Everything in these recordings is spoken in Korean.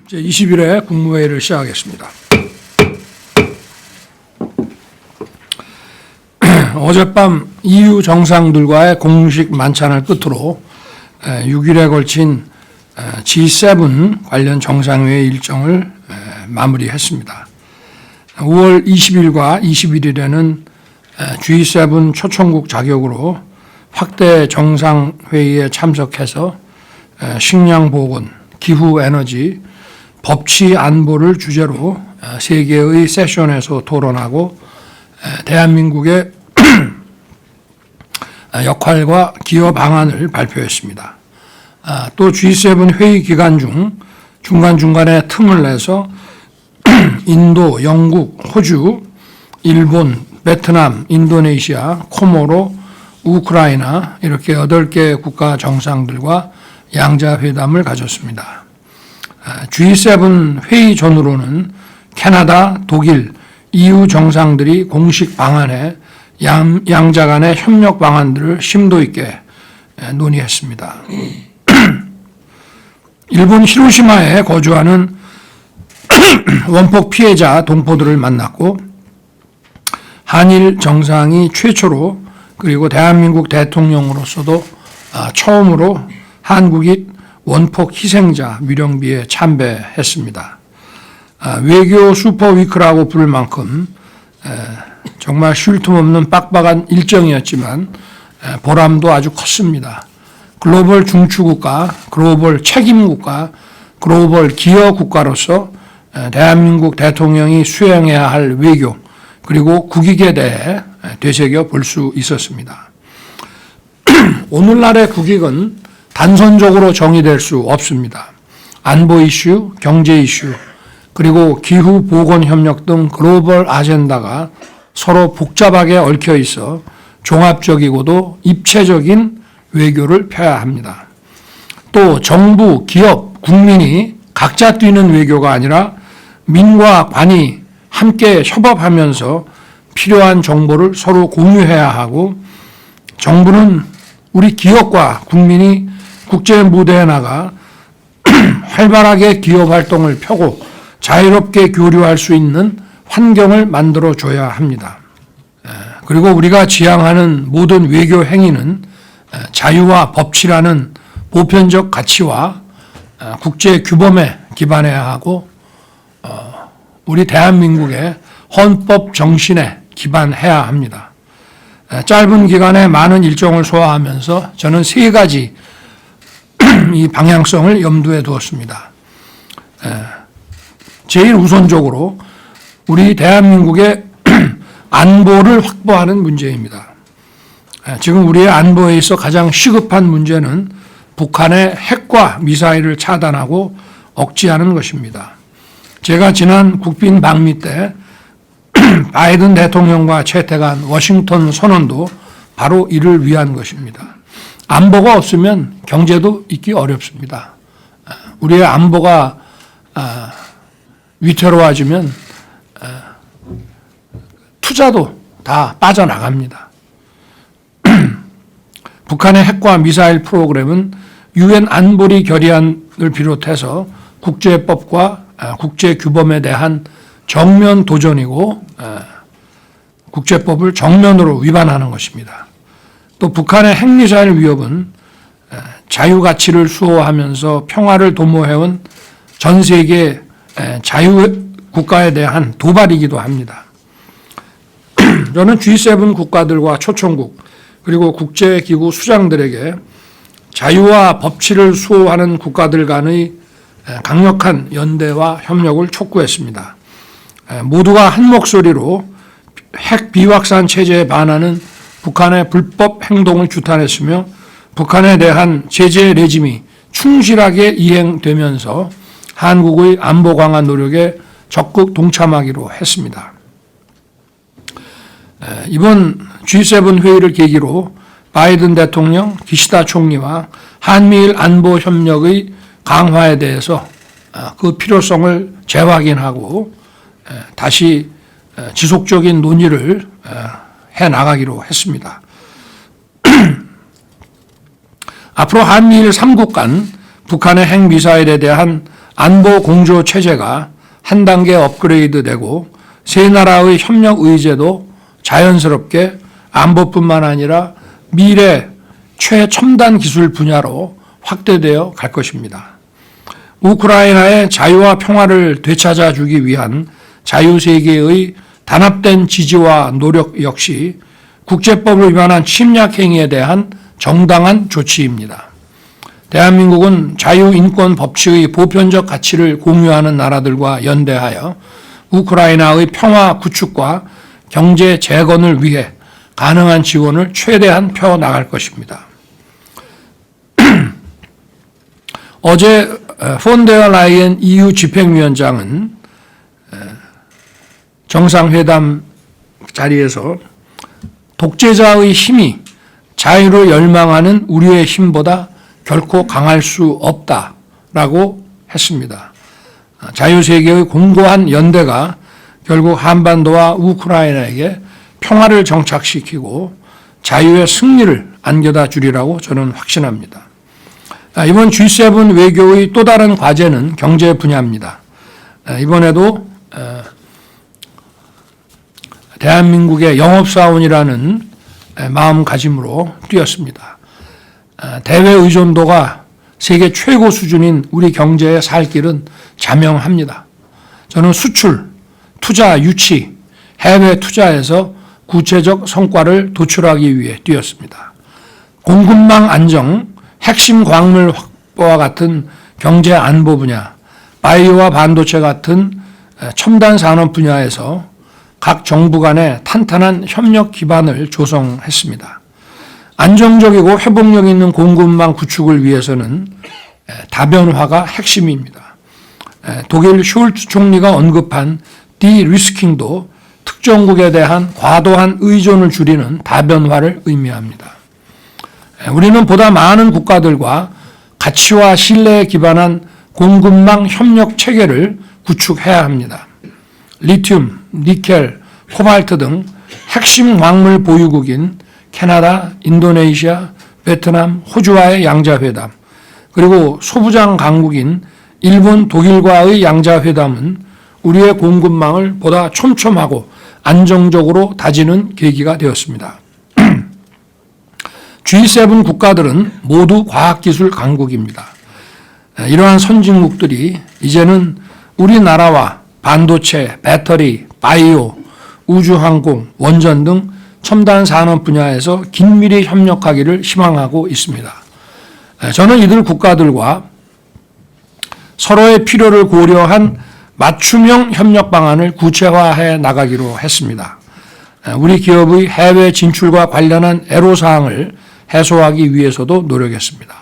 제20일에 국무회의를 시작하겠습니다. 어젯밤 EU 정상들과의 공식 만찬을 끝으로 6일에 걸친 G7 관련 정상회의 일정을 마무리했습니다. 5월 20일과 21일에는 G7 초청국 자격으로 확대 정상회의에 참석해서 식량 보건, 기후 에너지, 법치 안보를 주제로 세 개의 세션에서 토론하고 대한민국의 역할과 기여 방안을 발표했습니다. 또 G7 회의 기간 중 중간중간에 틈을 내서 인도, 영국, 호주, 일본, 베트남, 인도네시아, 코모로, 우크라이나 이렇게 8개 국가 정상들과 양자회담을 가졌습니다. G7 회의 전후로는 캐나다, 독일, EU 정상들이 공식 방안에 양자 간의 협력 방안들을 심도 있게 논의했습니다. 일본 히로시마에 거주하는 원폭 피해자 동포들을 만났고 한일 정상이 최초로 그리고 대한민국 대통령으로서도 처음으로 한국인 원폭 희생자 묘령비에 참배했습니다. 외교 슈퍼위크라고 부를 만큼 정말 쉴 틈 없는 빡빡한 일정이었지만 보람도 아주 컸습니다. 글로벌 중추국가, 글로벌 책임국가, 글로벌 기여국가로서 대한민국 대통령이 수행해야 할 외교 그리고 국익에 대해 되새겨 볼 수 있었습니다. 오늘날의 국익은 단선적으로 정의될 수 없습니다. 안보 이슈, 경제 이슈, 그리고 기후 보건 협력 등 글로벌 아젠다가 서로 복잡하게 얽혀 있어 종합적이고도 입체적인 외교를 펴야 합니다. 또 정부, 기업, 국민이 각자 뛰는 외교가 아니라 민과 관이 함께 협업하면서 필요한 정보를 서로 공유해야 하고 정부는 우리 기업과 국민이 국제 무대에 나가 활발하게 기업 활동을 펴고 자유롭게 교류할 수 있는 환경을 만들어줘야 합니다. 그리고 우리가 지향하는 모든 외교 행위는 자유와 법치라는 보편적 가치와 국제 규범에 기반해야 하고 우리 대한민국의 헌법 정신에 기반해야 합니다. 짧은 기간에 많은 일정을 소화하면서 저는 세 가지 이 방향성을 염두에 두었습니다. 제일 우선적으로 우리 대한민국의 안보를 확보하는 문제입니다. 지금 우리의 안보에 있어 가장 시급한 문제는 북한의 핵과 미사일을 차단하고 억제하는 것입니다. 제가 지난 국빈 방미 때 바이든 대통령과 채택한 워싱턴 선언도 바로 이를 위한 것입니다. 안보가 없으면 경제도 있기 어렵습니다. 우리의 안보가 위태로워지면 투자도 다 빠져나갑니다. 북한의 핵과 미사일 프로그램은 유엔 안보리 결의안을 비롯해서 국제법과 국제규범에 대한 정면 도전이고 국제법을 정면으로 위반하는 것입니다. 또 북한의 핵미사일 위협은 자유가치를 수호하면서 평화를 도모해온 전 세계 자유국가에 대한 도발이기도 합니다. 저는 G7 국가들과 초청국 그리고 국제기구 수장들에게 자유와 법치를 수호하는 국가들 간의 강력한 연대와 협력을 촉구했습니다. 모두가 한 목소리로 핵 비확산 체제에 반하는 북한의 불법 행동을 규탄했으며 북한에 대한 제재 레짐이 충실하게 이행되면서 한국의 안보 강화 노력에 적극 동참하기로 했습니다. 이번 G7 회의를 계기로 바이든 대통령, 기시다 총리와 한미일 안보 협력의 강화에 대해서 그 필요성을 재확인하고 다시 지속적인 논의를 해나가기로 했습니다. 앞으로 한미일 3국 간 북한의 핵미사일에 대한 안보 공조 체제가 한 단계 업그레이드되고 세 나라의 협력 의제도 자연스럽게 안보뿐만 아니라 미래 최첨단 기술 분야로 확대되어 갈 것입니다. 우크라이나의 자유와 평화를 되찾아주기 위한 자유세계의 단합된 지지와 노력 역시 국제법을 위반한 침략 행위에 대한 정당한 조치입니다. 대한민국은 자유인권 법치의 보편적 가치를 공유하는 나라들과 연대하여 우크라이나의 평화 구축과 경제 재건을 위해 가능한 지원을 최대한 펴나갈 것입니다. 어제 폰데어 라이엔 EU 집행위원장은 정상회담 자리에서 독재자의 힘이 자유를 열망하는 우리의 힘보다 결코 강할 수 없다라고 했습니다. 자유세계의 공고한 연대가 결국 한반도와 우크라이나에게 평화를 정착시키고 자유의 승리를 안겨다 주리라고 저는 확신합니다. 이번 G7 외교의 또 다른 과제는 경제 분야입니다. 이번에도 대한민국의 영업사원이라는 마음가짐으로 뛰었습니다. 대외 의존도가 세계 최고 수준인 우리 경제의 살 길은 자명합니다. 저는 수출, 투자, 유치, 해외 투자에서 구체적 성과를 도출하기 위해 뛰었습니다. 공급망 안정, 핵심 광물 확보와 같은 경제 안보 분야, 바이오와 반도체 같은 첨단 산업 분야에서 각 정부 간의 탄탄한 협력 기반을 조성했습니다. 안정적이고 회복력 있는 공급망 구축을 위해서는 다변화가 핵심입니다. 독일 숄츠 총리가 언급한 디리스킹도 특정국에 대한 과도한 의존을 줄이는 다변화를 의미합니다. 우리는 보다 많은 국가들과 가치와 신뢰에 기반한 공급망 협력 체계를 구축해야 합니다. 리튬, 니켈, 코발트 등 핵심 광물 보유국인 캐나다, 인도네시아, 베트남, 호주와의 양자회담, 그리고 소부장 강국인 일본, 독일과의 양자회담은 우리의 공급망을 보다 촘촘하고 안정적으로 다지는 계기가 되었습니다. G7 국가들은 모두 과학기술 강국입니다. 이러한 선진국들이 이제는 우리나라와 반도체, 배터리, 바이오, 우주항공, 원전 등 첨단 산업 분야에서 긴밀히 협력하기를 희망하고 있습니다. 저는 이들 국가들과 서로의 필요를 고려한 맞춤형 협력 방안을 구체화해 나가기로 했습니다. 우리 기업의 해외 진출과 관련한 애로사항을 해소하기 위해서도 노력했습니다.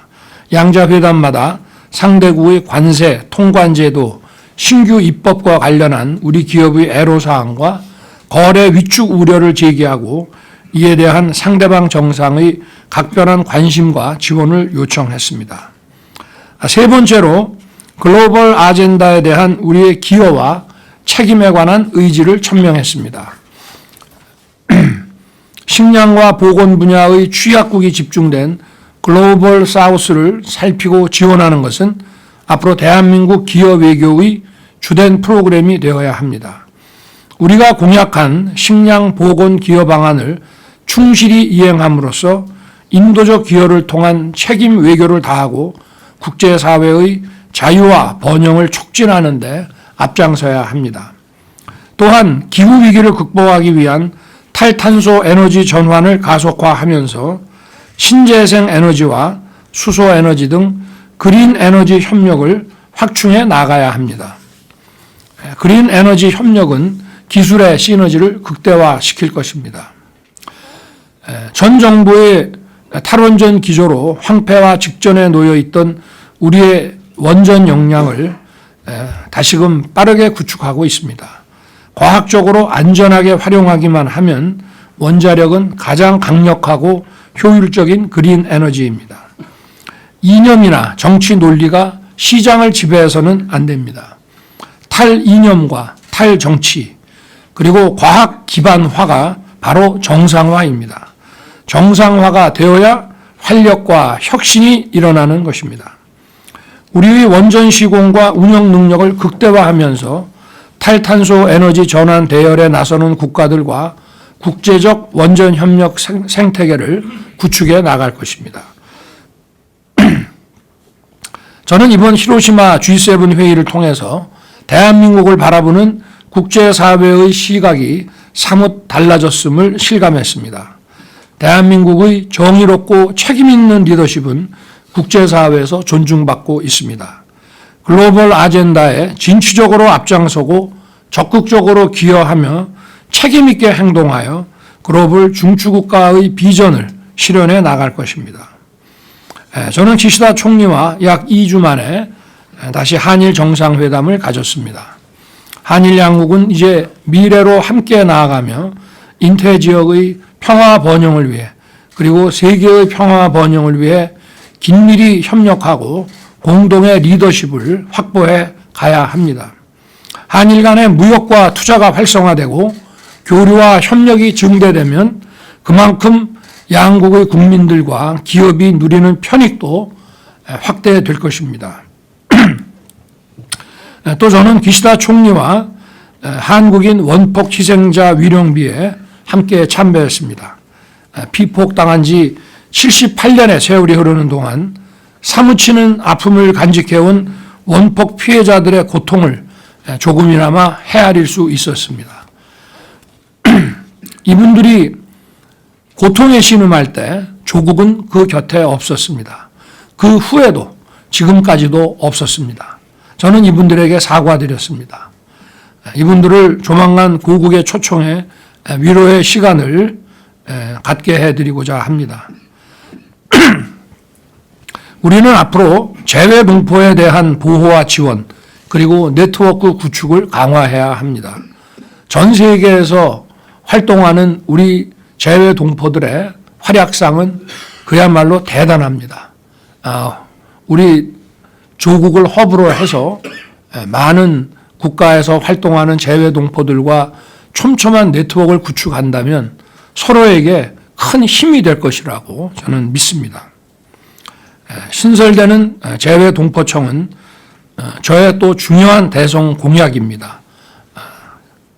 양자회담마다 상대국의 관세, 통관제도, 신규 입법과 관련한 우리 기업의 애로사항과 거래 위축 우려를 제기하고 이에 대한 상대방 정상의 각별한 관심과 지원을 요청했습니다. 세 번째로 글로벌 아젠다에 대한 우리의 기여와 책임에 관한 의지를 천명했습니다. 식량과 보건 분야의 취약국이 집중된 글로벌 사우스를 살피고 지원하는 것은 앞으로 대한민국 기업 외교의 주된 프로그램이 되어야 합니다. 우리가 공약한 식량 보건 기여 방안을 충실히 이행함으로써 인도적 기여를 통한 책임 외교를 다하고 국제사회의 자유와 번영을 촉진하는 데 앞장서야 합니다. 또한 기후위기를 극복하기 위한 탈탄소 에너지 전환을 가속화하면서 신재생 에너지와 수소 에너지 등 그린 에너지 협력을 확충해 나가야 합니다. 그린 에너지 협력은 기술의 시너지를 극대화시킬 것입니다. 전 정부의 탈원전 기조로 황폐화 직전에 놓여 있던 우리의 원전 역량을 다시금 빠르게 구축하고 있습니다. 과학적으로 안전하게 활용하기만 하면 원자력은 가장 강력하고 효율적인 그린 에너지입니다. 이념이나 정치 논리가 시장을 지배해서는 안 됩니다. 탈이념과 탈정치 그리고 과학 기반화가 바로 정상화입니다. 정상화가 되어야 활력과 혁신이 일어나는 것입니다. 우리의 원전 시공과 운영 능력을 극대화하면서 탈탄소 에너지 전환 대열에 나서는 국가들과 국제적 원전 협력 생태계를 구축해 나갈 것입니다. 저는 이번 히로시마 G7 회의를 통해서 대한민국을 바라보는 국제사회의 시각이 사뭇 달라졌음을 실감했습니다. 대한민국의 정의롭고 책임있는 리더십은 국제사회에서 존중받고 있습니다. 글로벌 아젠다에 진취적으로 앞장서고 적극적으로 기여하며 책임있게 행동하여 글로벌 중추국가의 비전을 실현해 나갈 것입니다. 저는 기시다 총리와 약 2주 만에 다시 한일 정상회담을 가졌습니다. 한일 양국은 이제 미래로 함께 나아가며 인태 지역의 평화 번영을 위해 그리고 세계의 평화 번영을 위해 긴밀히 협력하고 공동의 리더십을 확보해 가야 합니다. 한일 간의 무역과 투자가 활성화되고 교류와 협력이 증대되면 그만큼 양국의 국민들과 기업이 누리는 편익도 확대될 것입니다. 또 저는 기시다 총리와 한국인 원폭 희생자 위령비에 함께 참배했습니다. 피폭당한 지 78년의 세월이 흐르는 동안 사무치는 아픔을 간직해온 원폭 피해자들의 고통을 조금이나마 헤아릴 수 있었습니다. 이분들이 고통에 신음할 때 조국은 그 곁에 없었습니다. 그 후에도 지금까지도 없었습니다. 저는 이분들에게 사과드렸습니다. 이분들을 조만간 고국에 초청해 위로의 시간을 갖게 해드리고자 합니다. 우리는 앞으로 재외동포에 대한 보호와 지원 그리고 네트워크 구축을 강화해야 합니다. 전 세계에서 활동하는 우리 재외동포들의 활약상은 그야말로 대단합니다. 우리 조국을 허브로 해서 많은 국가에서 활동하는 재외동포들과 촘촘한 네트워크를 구축한다면 서로에게 큰 힘이 될 것이라고 저는 믿습니다. 신설되는 재외동포청은 저의 또 중요한 대선 공약입니다.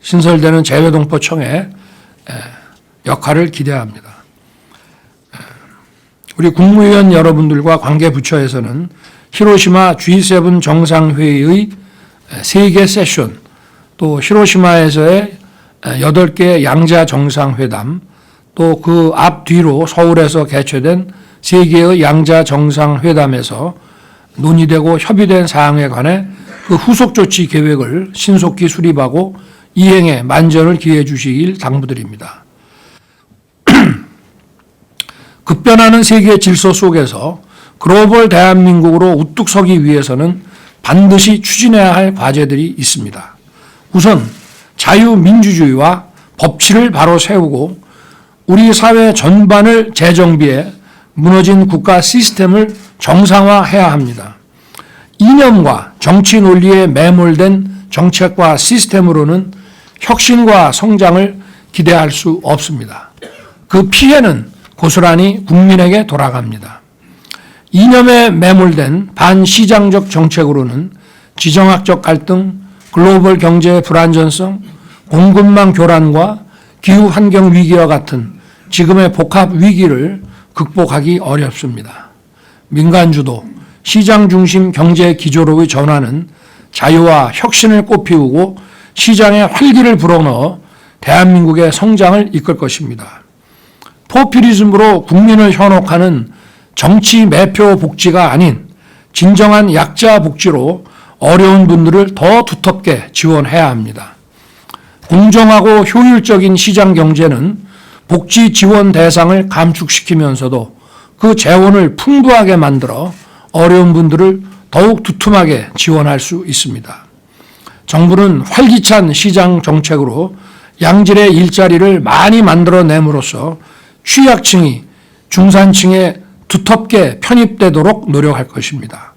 신설되는 재외동포청의 역할을 기대합니다. 우리 국무위원 여러분들과 관계부처에서는 히로시마 G7 정상회의의 3개 세션, 또 히로시마에서의 8개 양자 정상회담, 또 그 앞뒤로 서울에서 개최된 3개의 양자 정상회담에서 논의되고 협의된 사항에 관해 그 후속 조치 계획을 신속히 수립하고 이행에 만전을 기해 주시길 당부드립니다. 급변하는 세계 질서 속에서 글로벌 대한민국으로 우뚝 서기 위해서는 반드시 추진해야 할 과제들이 있습니다. 우선 자유민주주의와 법치를 바로 세우고 우리 사회 전반을 재정비해 무너진 국가 시스템을 정상화해야 합니다. 이념과 정치 논리에 매몰된 정책과 시스템으로는 혁신과 성장을 기대할 수 없습니다. 그 피해는 고스란히 국민에게 돌아갑니다. 이념에 매몰된 반시장적 정책으로는 지정학적 갈등, 글로벌 경제의 불안전성, 공급망 교란과 기후환경 위기와 같은 지금의 복합 위기를 극복하기 어렵습니다. 민간주도, 시장 중심 경제 기조로의 전환은 자유와 혁신을 꽃피우고 시장에 활기를 불어넣어 대한민국의 성장을 이끌 것입니다. 포퓰리즘으로 국민을 현혹하는 정치 매표 복지가 아닌 진정한 약자 복지로 어려운 분들을 더 두텁게 지원해야 합니다. 공정하고 효율적인 시장 경제는 복지 지원 대상을 감축시키면서도 그 재원을 풍부하게 만들어 어려운 분들을 더욱 두툼하게 지원할 수 있습니다. 정부는 활기찬 시장 정책으로 양질의 일자리를 많이 만들어냄으로써 취약층이 중산층에 두텁게 편입되도록 노력할 것입니다.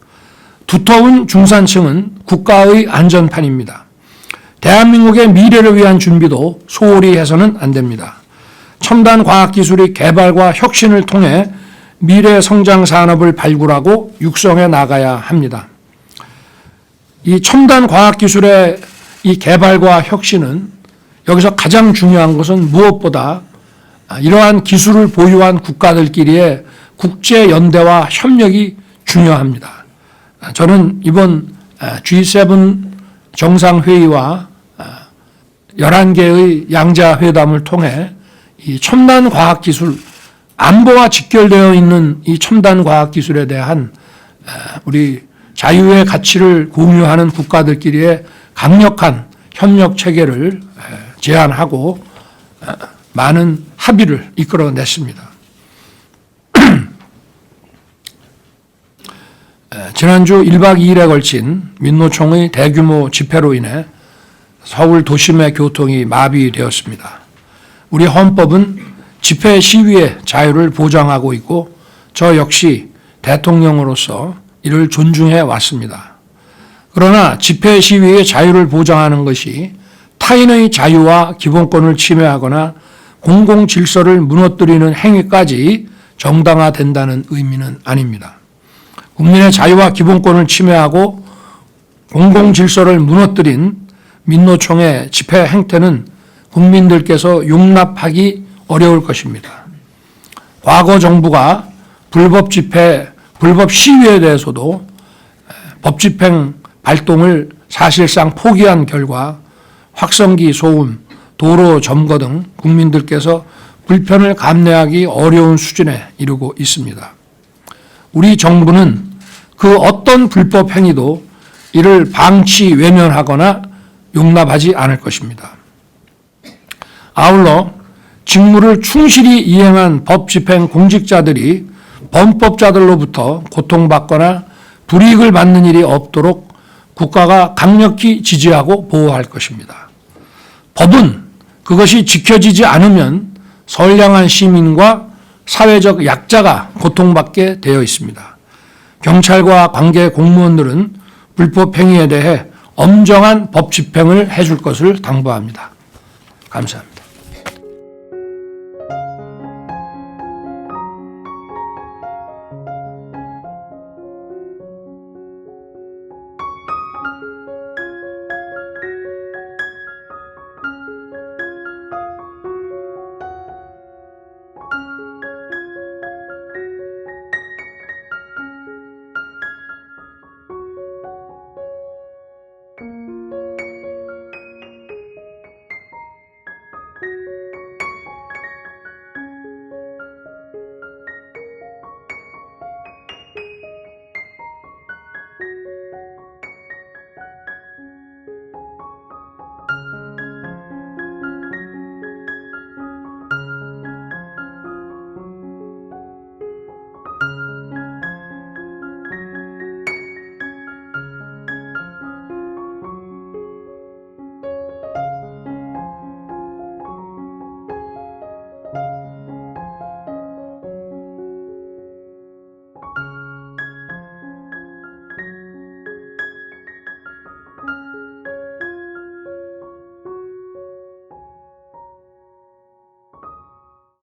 두터운 중산층은 국가의 안전판입니다. 대한민국의 미래를 위한 준비도 소홀히 해서는 안 됩니다. 첨단 과학기술의 개발과 혁신을 통해 미래 성장 산업을 발굴하고 육성해 나가야 합니다. 이 첨단 과학기술의 이 개발과 혁신은 여기서 가장 중요한 것은 무엇보다 이러한 기술을 보유한 국가들끼리의 국제연대와 협력이 중요합니다. 저는 이번 G7 정상회의와 11개의 양자회담을 통해 이 첨단 과학기술, 안보와 직결되어 있는 이 첨단 과학기술에 대한 우리 자유의 가치를 공유하는 국가들끼리의 강력한 협력 체계를 제안하고 많은 합의를 이끌어냈습니다. 지난주 1박 2일에 걸친 민노총의 대규모 집회로 인해 서울 도심의 교통이 마비되었습니다. 우리 헌법은 집회 시위의 자유를 보장하고 있고 저 역시 대통령으로서 이를 존중해 왔습니다. 그러나 집회 시위의 자유를 보장하는 것이 타인의 자유와 기본권을 침해하거나 공공 질서를 무너뜨리는 행위까지 정당화된다는 의미는 아닙니다. 국민의 자유와 기본권을 침해하고 공공 질서를 무너뜨린 민노총의 집회 행태는 국민들께서 용납하기 어려울 것입니다. 과거 정부가 불법 집회, 불법 시위에 대해서도 법집행 발동을 사실상 포기한 결과 확성기 소음, 도로 점거 등 국민들께서 불편을 감내하기 어려운 수준에 이르고 있습니다. 우리 정부는 그 어떤 불법 행위도 이를 방치 외면하거나 용납하지 않을 것입니다. 아울러 직무를 충실히 이행한 법집행 공직자들이 범법자들로부터 고통받거나 불이익을 받는 일이 없도록 국가가 강력히 지지하고 보호할 것입니다. 법은 그것이 지켜지지 않으면 선량한 시민과 사회적 약자가 고통받게 되어 있습니다. 경찰과 관계 공무원들은 불법 행위에 대해 엄정한 법 집행을 해줄 것을 당부합니다. 감사합니다.